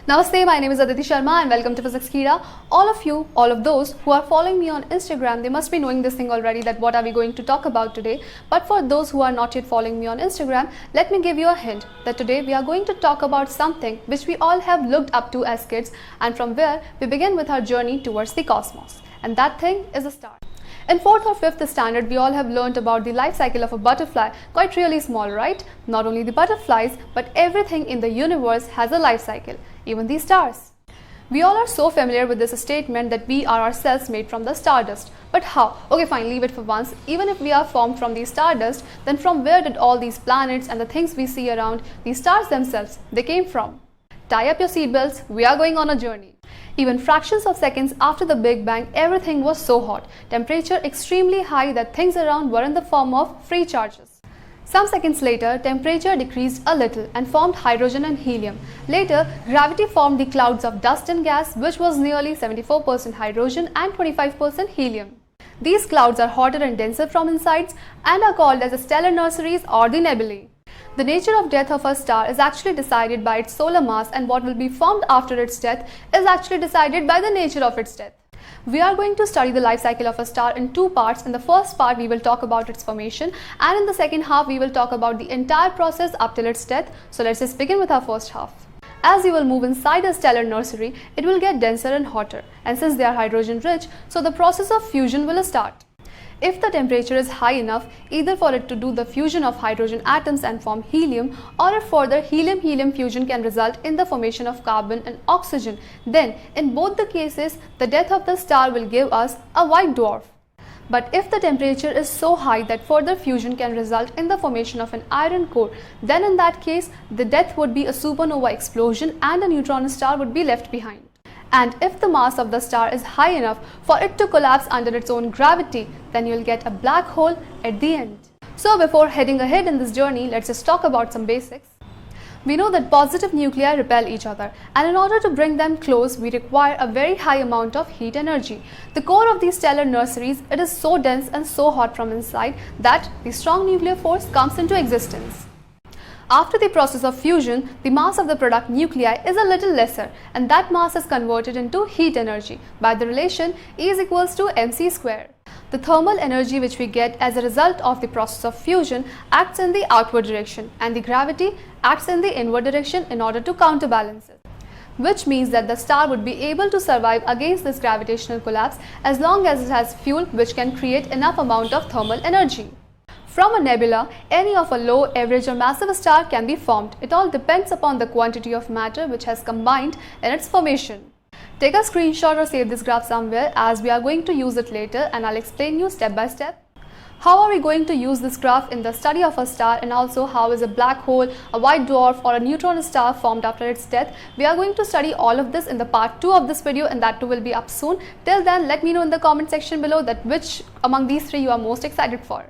Namaste, my name is Aditi Sharma and welcome to Physics Kira. All of those who are following me on Instagram, they must be knowing this thing already, that what are we going to talk about today. But for those who are not yet following me on Instagram, let me give you a hint that today we are going to talk about something which we all have looked up to as kids, and from where we begin with our journey towards the cosmos. And that thing is a star. In 4th or 5th standard, we all have learnt about the life cycle of a butterfly, quite really small, right? Not only the butterflies, but everything in the universe has a life cycle, even the stars. We all are so familiar with this statement that we are ourselves made from the stardust. But how? Okay, fine, leave it for once. Even if we are formed from the stardust, then from where did all these planets and the things we see around, the stars themselves, they came from? Tie up your seatbelts, we are going on a journey. Even fractions of seconds after the Big Bang, everything was so hot, temperature extremely high that things around were in the form of free charges. Some seconds later, temperature decreased a little and formed hydrogen and helium. Later, gravity formed the clouds of dust and gas, which was nearly 74% hydrogen and 25% helium. These clouds are hotter and denser from inside and are called as the stellar nurseries or the nebulae. The nature of death of a star is actually decided by its solar mass, and what will be formed after its death is actually decided by the nature of its death. We are going to study the life cycle of a star in two parts. In the first part, we will talk about its formation, and in the second half, we will talk about the entire process up till its death. So let's just begin with our first half. As you will move inside a stellar nursery, it will get denser and hotter, and since they are hydrogen rich, so the process of fusion will start. If the temperature is high enough, either for it to do the fusion of hydrogen atoms and form helium, or if further helium-helium fusion can result in the formation of carbon and oxygen, then in both the cases, the death of the star will give us a white dwarf. But if the temperature is so high that further fusion can result in the formation of an iron core, then in that case, the death would be a supernova explosion and a neutron star would be left behind. And if the mass of the star is high enough for it to collapse under its own gravity, then you'll get a black hole at the end. So before heading ahead in this journey, let's just talk about some basics. We know that positive nuclei repel each other, and in order to bring them close, we require a very high amount of heat energy. The core of these stellar nurseries, it is so dense and so hot from inside that the strong nuclear force comes into existence. After the process of fusion, the mass of the product nuclei is a little lesser, and that mass is converted into heat energy by the relation E is equals to mc square. The thermal energy which we get as a result of the process of fusion acts in the outward direction, and the gravity acts in the inward direction in order to counterbalance it, which means that the star would be able to survive against this gravitational collapse as long as it has fuel which can create enough amount of thermal energy. From a nebula, any of a low, average or massive star can be formed. It all depends upon the quantity of matter which has combined in its formation. Take a screenshot or save this graph somewhere, as we are going to use it later, and I'll explain you step by step. How are we going to use this graph in the study of a star, and also how is a black hole, a white dwarf or a neutron star formed after its death? We are going to study all of this in the part 2 of this video, and that too will be up soon. Till then, let me know in the comment section below that which among these three you are most excited for.